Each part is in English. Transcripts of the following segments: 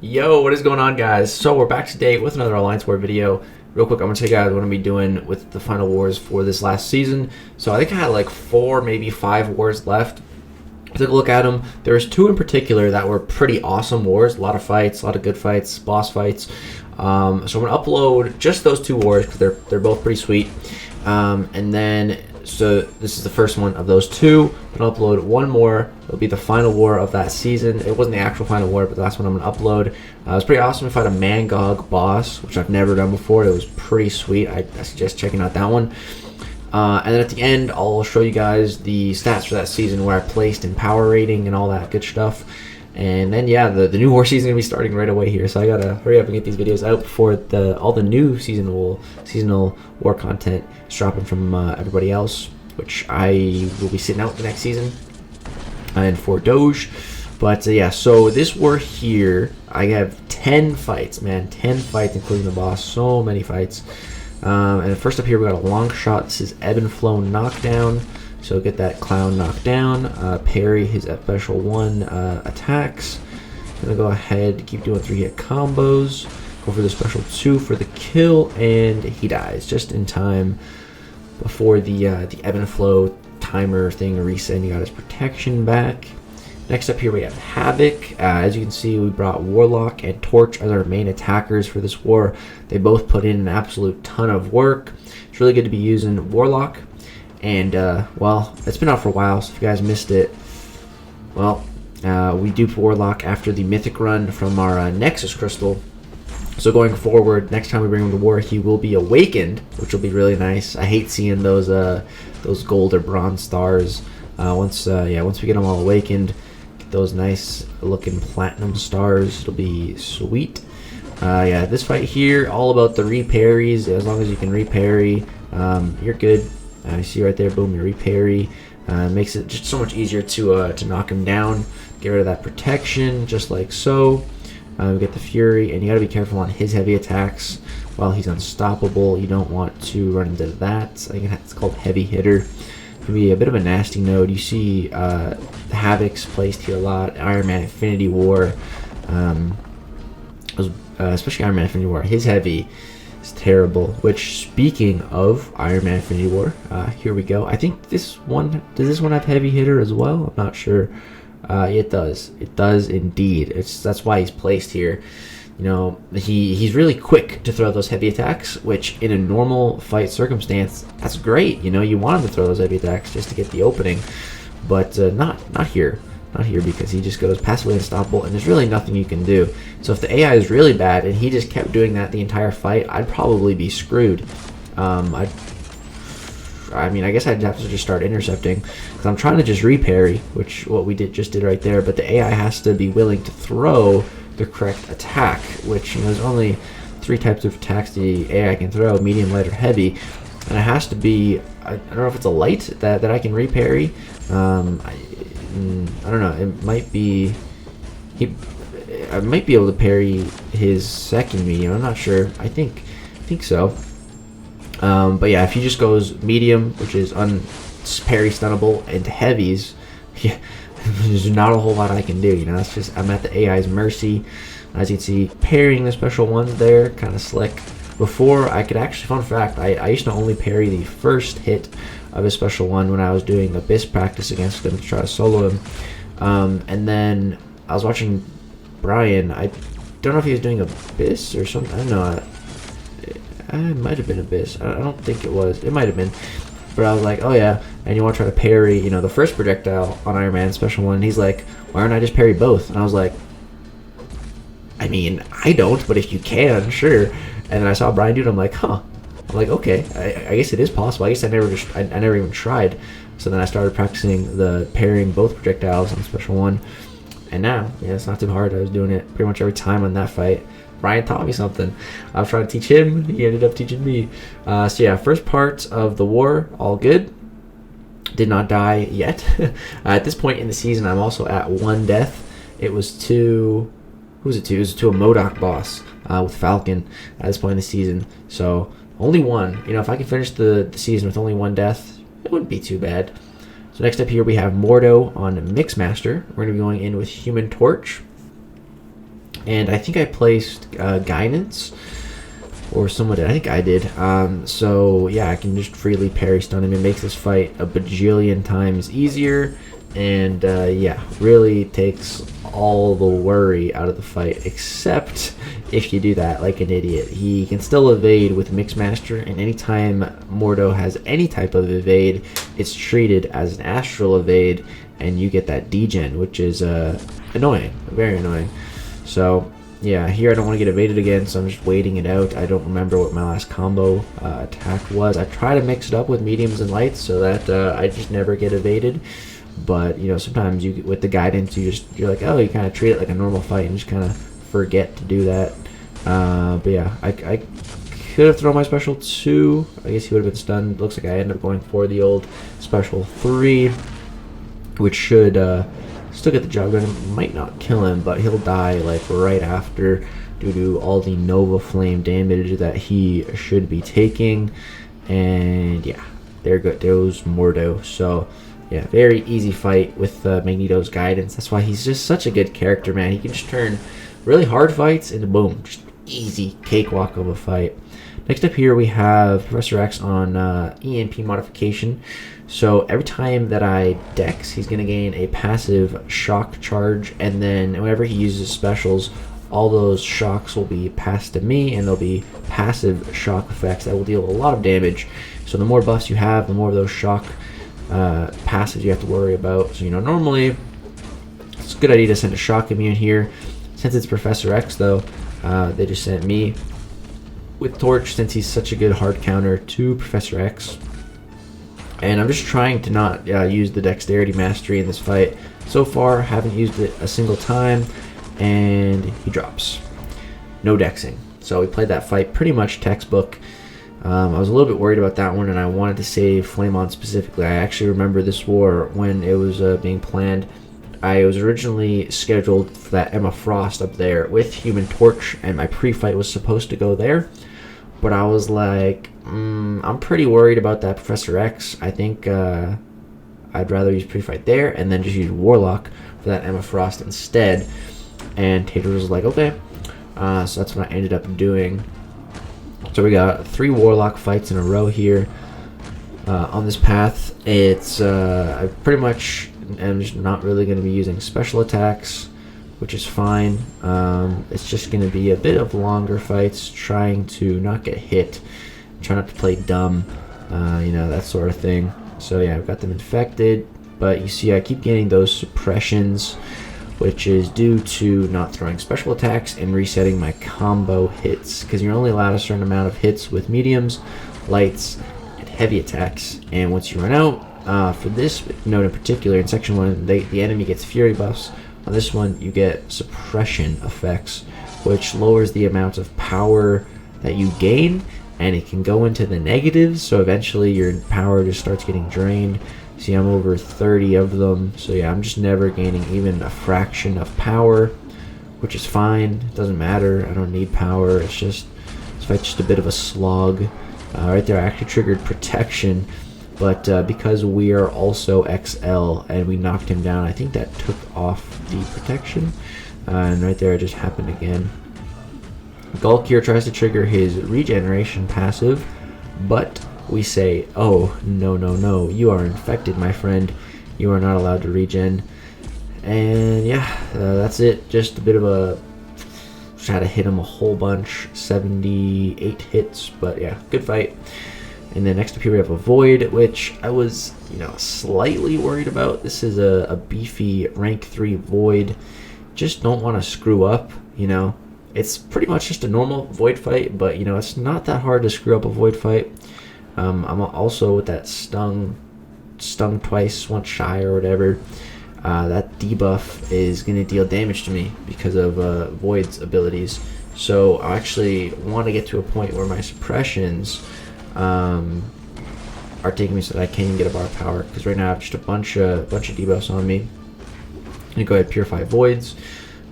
Yo, what is going on, guys? So we're back today with another Alliance War video. Real quick, I'm going to tell you guys what I'm going to be doing with the final wars for this last season. So I think I had like 4, maybe 5 wars left. I took a look at them. There's 2 in particular that were pretty awesome wars. A lot of fights, a lot of good fights, boss fights. So I'm going to upload just those 2 wars because they're both pretty sweet. So this is the first one of those 2. I'm going to upload one more. It'll be the final war of that season. It wasn't the actual final war, but the last one I'm going to upload. It was pretty awesome to fight a Mcoc boss, which I've never done before. It was pretty sweet. I suggest checking out that one. And then at the end, I'll show you guys the stats for that season, where I placed in power rating and all that good stuff. And then, yeah, the new war season is going to be starting right away here. So I got to hurry up and get these videos out before all the new seasonal war content is dropping from everybody else, which I will be sitting out the next season and for Doge. But yeah, so this war here, I have 10 fights, man. 10 fights, including the boss. So many fights. And first up here, we got a Longshot. This is Ebb and Flow Knockdown. So get that clown knocked down, parry his special 1 attacks. Gonna go ahead, keep doing 3-hit combos. Go for the special 2 for the kill, and he dies just in time before the Ebb and Flow timer thing reset. You got his protection back. Next up here we have Havok. As you can see, we brought Warlock and Torch as our main attackers for this war. They both put in an absolute ton of work. It's really good to be using Warlock. And, well, it's been out for a while, so if you guys missed it, well, we duped Warlock after the Mythic run from our Nexus Crystal. So going forward, next time we bring him to war, he will be awakened, which will be really nice. I hate seeing those gold or bronze stars. Once we get them all awakened, get those nice looking platinum stars, it'll be sweet. Yeah, this fight here, all about the reparries. As long as you can reparry, you're good. You see right there, boom, you reparry. Makes it just so much easier to knock him down. Get rid of that protection, just like so. We get the Fury, and you gotta be careful on his heavy attacks while he's unstoppable. You don't want to run into that. I think it's called Heavy Hitter. It can be a bit of a nasty node. You see Havok's placed here a lot. Iron Man Infinity War, especially Iron Man Infinity War. His heavy is terrible. Which, speaking of Iron Man Infinity War, here we go. I think does this one have Heavy Hitter as well? I'm not sure. It does. It does indeed. That's why he's placed here. You know, he's really quick to throw those heavy attacks, which in a normal fight circumstance, that's great. You know, you want him to throw those heavy attacks just to get the opening, but not here. Not here, because he just goes passively unstoppable, and there's really nothing you can do. So if the AI is really bad and he just kept doing that the entire fight, I'd probably be screwed. I mean, I guess I'd have to just start intercepting, because I'm trying to just reparry, which what we just did right there. But the AI has to be willing to throw the correct attack, which, you know, there's only 3 types of attacks the AI can throw: medium, light, or heavy. And it has to be, I don't know if it's a light that I can reparry. I don't know. It might be I might be able to parry his second medium. I'm not sure. I think so. But yeah, if he just goes medium, which is parry stunnable, into heavies, yeah, there's not a whole lot I can do. You know, that's just, I'm at the AI's mercy. As you can see, parrying the special ones there, kind of slick. Before, I could actually, fun fact, I used to only parry the first hit of a special one when I was doing Abyss practice against him to try to solo him. And then I was watching Brian. I don't know if he was doing Abyss or something. I don't know. It might have been Abyss. I don't think it was. It might have been. But I was like, oh yeah, and you want to try to parry, you know, the first projectile on Iron Man special one. And he's like, why don't I just parry both? And I was like, I mean, I don't, but if you can, sure. And then I saw Brian do it. I'm like, huh. I'm like, okay, I guess it is possible. I guess I never even tried. So then I started practicing the parrying both projectiles on special one. And now, yeah, it's not too hard. I was doing it pretty much every time on that fight. Brian taught me something. I was trying to teach him. He ended up teaching me. So yeah, first part of the war, all good. Did not die yet. At this point in the season, I'm also at 1 death. It was to... Who was it to? It was to a Mcoc boss with Falcon at this point in the season. So only 1. You know, if I can finish the season with only 1 death, it wouldn't be too bad. So next up here we have Mojo on Mixmaster. We're going to be going in with Human Torch. And I think I placed guidance, or someone did. I think I did. So yeah, I can just freely parry stun him. It makes this fight a bajillion times easier, and yeah, really takes all the worry out of the fight, except if you do that like an idiot. He can still evade with Mixmaster, and anytime Mojo has any type of evade, it's treated as an astral evade, and you get that degen, which is annoying, very annoying. So yeah, here I don't want to get evaded again, so I'm just waiting it out. I don't remember what my last combo attack was. I try to mix it up with mediums and lights so that I just never get evaded. But you know, sometimes you with the guidance, you're like, oh, you kind of treat it like a normal fight and just kind of forget to do that. But yeah, I could have thrown my special 2. I guess he would have been stunned. Looks like I ended up going for the old special 3, which should still get the job done. It might not kill him, but he'll die like right after due to all the Nova Flame damage that he should be taking. And yeah, there goes Mojo. So yeah, very easy fight with Magneto's guidance. That's why he's just such a good character, man. He can just turn really hard fights into boom, just easy cakewalk of a fight. Next up here we have Professor X on EMP modification. So every time that I dex, he's going to gain a passive shock charge, and then whenever he uses specials, all those shocks will be passed to me, and there'll be passive shock effects that will deal a lot of damage. So the more buffs you have, the more of those shock passives you have to worry about. So, you know, normally it's a good idea to send a shock immune here. Since it's Professor X, though, they just sent me with Torch, since he's such a good hard counter to Professor X. And I'm just trying to not use the Dexterity Mastery in this fight. So far, haven't used it a single time, and he drops. No dexing. So we played that fight pretty much textbook. I was a little bit worried about that one, and I wanted to save Flamon specifically. I actually remember this war when it was being planned. I was originally scheduled for that Emma Frost up there with Human Torch, and my pre-fight was supposed to go there. But I was like, I'm pretty worried about that Professor X. I think I'd rather use pre-fight there and then just use Warlock for that Emma Frost instead. And Tater was like, okay. So that's what I ended up doing. So we got 3 Warlock fights in a row here on this path. It's I pretty much am just not really going to be using special attacks, which is fine. It's just going to be a bit of longer fights, trying to not get hit, try not to play dumb, you know, that sort of thing. So yeah, I've got them infected, but you see I keep getting those suppressions, which is due to not throwing special attacks and resetting my combo hits, because you're only allowed a certain amount of hits with mediums, lights, and heavy attacks. And once you run out, for this note in particular, in section 1, the enemy gets fury buffs. On this one, you get suppression effects, which lowers the amount of power that you gain, and it can go into the negatives, so eventually your power just starts getting drained. See, I'm over 30 of them, so yeah, I'm just never gaining even a fraction of power, which is fine. It doesn't matter. I don't need power. It's just, this fight's just a bit of a slog. Right there, I actually triggered protection, but because we are also XL and we knocked him down, I think that took off the protection, and right there it just happened again. Gulk here tries to trigger his regeneration passive, but we say, oh, no, no, no, you are infected, my friend. You are not allowed to regen. And yeah, that's it. Just a bit of a, try to hit him a whole bunch, 78 hits, but yeah, good fight. And then next up here we have a Void, which I was, you know, slightly worried about. This is a beefy rank 3 Void. Just don't want to screw up, you know. It's pretty much just a normal Void fight, but, you know, it's not that hard to screw up a Void fight. I'm also with that stung twice, once shy or whatever. That debuff is going to deal damage to me because of Void's abilities. So I actually want to get to a point where my suppressions are taking me so that I can't even get a bar of power, because right now I have just a bunch of debuffs on me. I'm gonna go ahead and purify voids,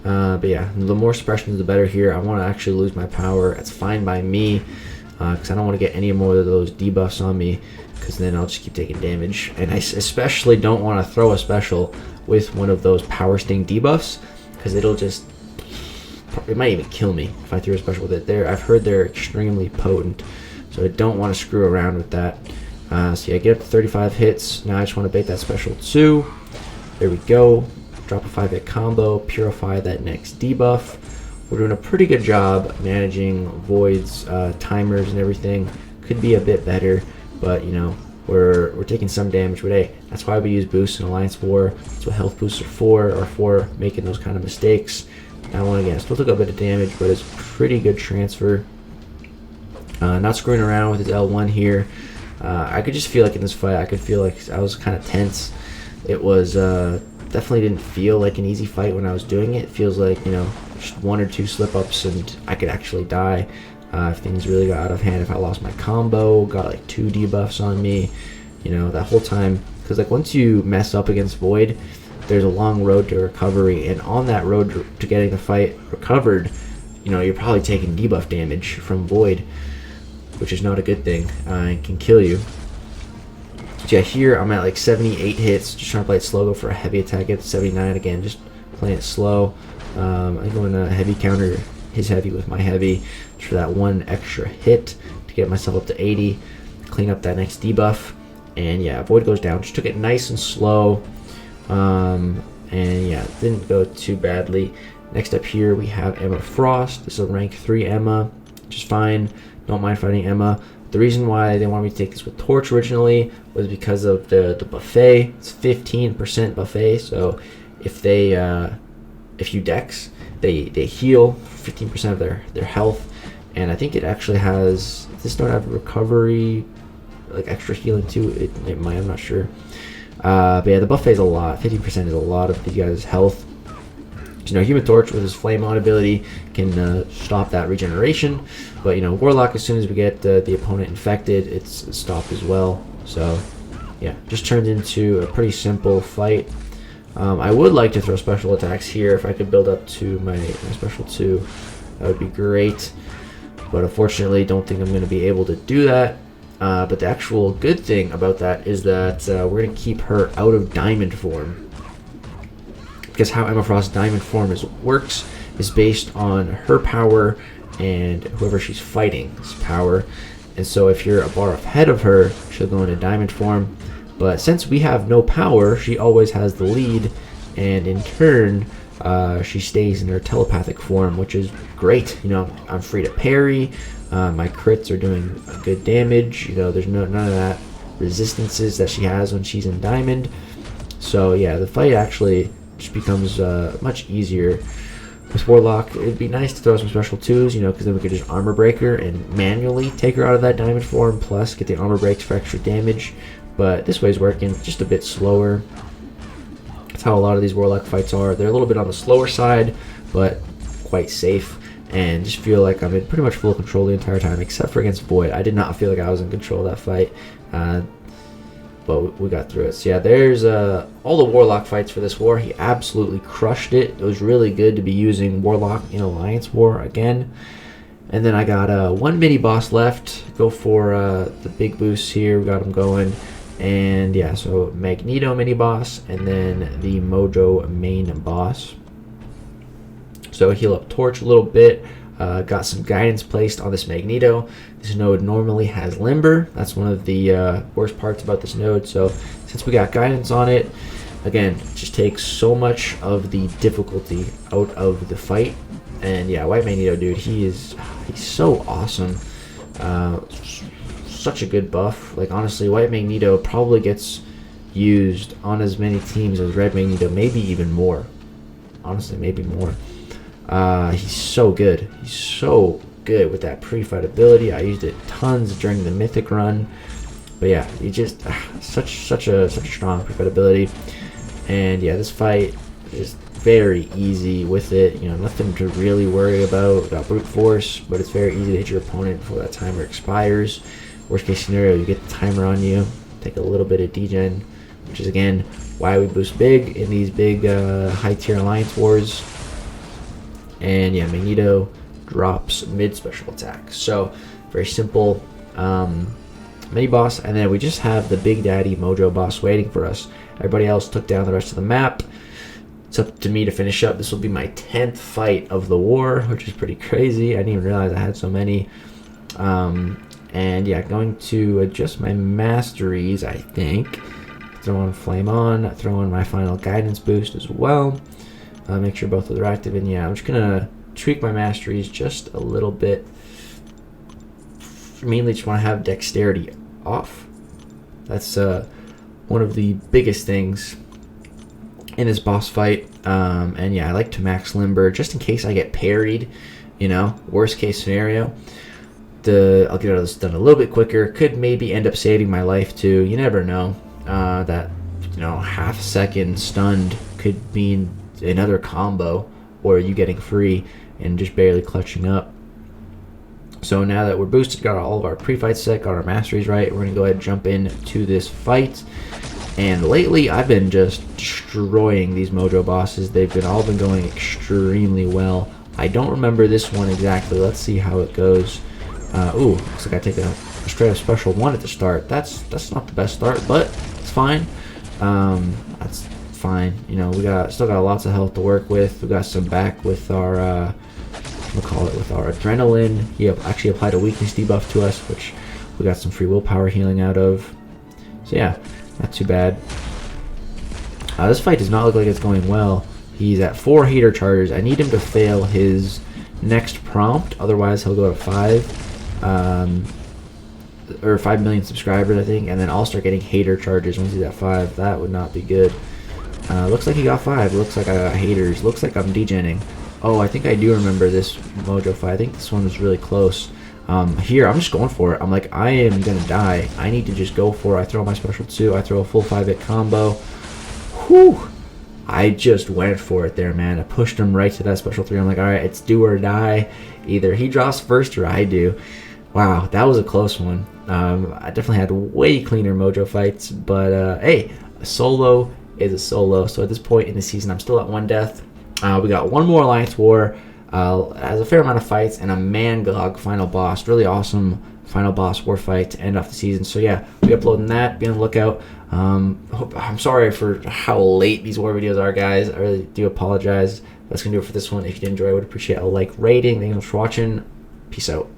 but yeah, the more suppressions the better here. I want to actually lose my power. It's fine by me, because I don't want to get any more of those debuffs on me, because then I'll just keep taking damage. And I especially don't want to throw a special with one of those power sting debuffs, because it'll just it might even kill me if I threw a special with it. I've heard they're extremely potent, so I don't want to screw around with that. So yeah, get up to 35 hits. Now I just want to bait that special 2. There we go. Drop a 5-hit combo, purify that next debuff. We're doing a pretty good job managing Void's timers and everything. Could be a bit better, but you know, we're taking some damage. But hey, that's why we use boosts in Alliance War. That's what health boosts are for making those kind of mistakes. That one again still took a bit of damage, but it's pretty good transfer. Not screwing around with his L1 here. I could just feel like in this fight, I could feel like I was kind of tense. It was definitely didn't feel like an easy fight when I was doing it. It feels like, you know, just 1 or 2 slip-ups and I could actually die if things really got out of hand. If I lost my combo, got like 2 debuffs on me, you know, that whole time. Because like once you mess up against Void, there's a long road to recovery, and on that road to getting the fight recovered, you know, you're probably taking debuff damage from Void, which is not a good thing, and can kill you. So yeah, here I'm at like 78 hits, just trying to play it slow, go for a heavy attack at 79 again, just playing it slow. I'm going to heavy counter his heavy with my heavy just for that 1 extra hit to get myself up to 80, clean up that next debuff, and yeah, Void goes down. Just took it nice and slow, and yeah, didn't go too badly. Next up here we have Emma Frost. This is a rank 3 Emma, which is fine. Don't mind fighting Emma. The reason why they wanted me to take this with Torch originally was because of the buffet. It's 15% buffet, so if you dex, they heal 15% of their health, and I think it actually has, does this not have recovery, like extra healing too? It might, I'm not sure. But yeah, the buffet is a lot. 15% is a lot of the guy's health. You know, Human Torch with his Flame On ability can stop that regeneration, but you know, Warlock, as soon as we get the opponent infected, it's stopped as well. So yeah, just turned into a pretty simple fight. I would like to throw special attacks here. If I could build up to my special 2, that would be great, but unfortunately don't think I'm going to be able to do that. But the actual good thing about that is that we're going to keep her out of diamond form, because how Emma Frost's diamond form works is based on her power and whoever she's fighting's power. And so if you're a bar ahead of her, she'll go into diamond form. But since we have no power, she always has the lead, and in turn, she stays in her telepathic form, which is great. You know, I'm free to parry. My crits are doing good damage. You know, there's none of that resistances that she has when she's in diamond. So yeah, the fight actually just becomes much easier. With Warlock, it'd be nice to throw some special 2s, you know, because then we could just armor break her and manually take her out of that diamond form, plus get the armor breaks for extra damage. But this way's working just a bit slower. That's how a lot of these Warlock fights are. They're a little bit on the slower side, but quite safe, and just feel like I'm in pretty much full control the entire time, except for against Void. I did not feel like I was in control of that fight. But we got through it. So yeah, there's all the Warlock fights for this war. He absolutely crushed it. It was really good to be using Warlock in Alliance War again. And then I got 1 mini boss left. Go for the big boosts here. We got him going. And yeah, so Magneto mini boss, and then the Mojo main boss. So heal up Torch a little bit. Got some guidance placed on this Magneto. This node normally has Limber. That's one of the worst parts about this node. So since we got guidance on it, again, it just takes so much of the difficulty out of the fight. And yeah, White Magneto, dude, he's so awesome. Such a good buff. Like honestly, White Magneto probably gets used on as many teams as Red Magneto, maybe even more. Honestly, maybe more. He's so good. He's so good with that pre-fight ability. I used it tons during the Mythic run. But yeah, he just such a strong pre-fight ability. And yeah, this fight is very easy with it. You know, nothing to really worry about. Got brute force, but it's very easy to hit your opponent before that timer expires. Worst case scenario, you get the timer on you. Take a little bit of degen, which is again why we boost big in these big high tier alliance wars. And yeah, Magneto drops mid special attack. So very simple mini boss, and then we just have the Big Daddy Mojo boss waiting for us. Everybody else took down the rest of the map. It's up to me to finish up. This will be my 10th fight of the war, which is pretty crazy. I didn't even realize I had so many. And yeah, going to adjust my masteries, I think. Throw on Flame On, throw on my final guidance boost as well. Make sure both of them are active. And yeah, I'm just gonna tweak my masteries just a little bit. Mainly just want to have dexterity off. That's one of the biggest things in this boss fight. And yeah, I like to max limber just in case I get parried, you know, worst case scenario. I'll get this done a little bit quicker. Could maybe end up saving my life too. You never know. That, you know, half second stunned could mean another combo or you getting free and just barely clutching up. So now that we're boosted, got all of our pre-fights set, got our masteries right, we're going to go ahead and jump into this fight. And lately, I've been just destroying these Mojo bosses. They've all been going extremely well. I don't remember this one exactly. Let's see how it goes. Ooh, looks like I take a straight up special one at the start. That's not the best start, but it's fine. That's fine. You know, we still got lots of health to work with. We got some back with our with our adrenaline. He actually applied a weakness debuff to us, which we got some free willpower healing out of. So yeah, not too bad. This fight does not look like it's going well. He's at 4 hater charges. I need him to fail his next prompt, otherwise he'll go to 5. Or 5 million subscribers, I think, and then I'll start getting hater charges once he's at 5. That would not be good. Looks like he got 5. Looks like I got haters. Looks like I'm degenning. Oh, I think I do remember this Mojo fight. I think this one was really close. Here, I'm just going for it. I'm like, I am going to die. I need to just go for it. I throw my special 2. I throw a full 5-hit combo. Whew. I just went for it there, man. I pushed him right to that special 3. I'm like, all right, it's do or die. Either he draws first or I do. Wow, that was a close one. I definitely had way cleaner Mojo fights, but hey, a solo is a solo. So at this point in the season, I'm still at 1 death. We got one more Alliance War, has a fair amount of fights, and a Mcoc final boss. Really awesome final boss war fight to end off the season. So yeah, we'll be uploading that. Be on the lookout. I'm sorry for how late these war videos are, guys. I really do apologize. That's going to do it for this one. If you did enjoy, I would appreciate a like rating. Thanks for watching. Peace out.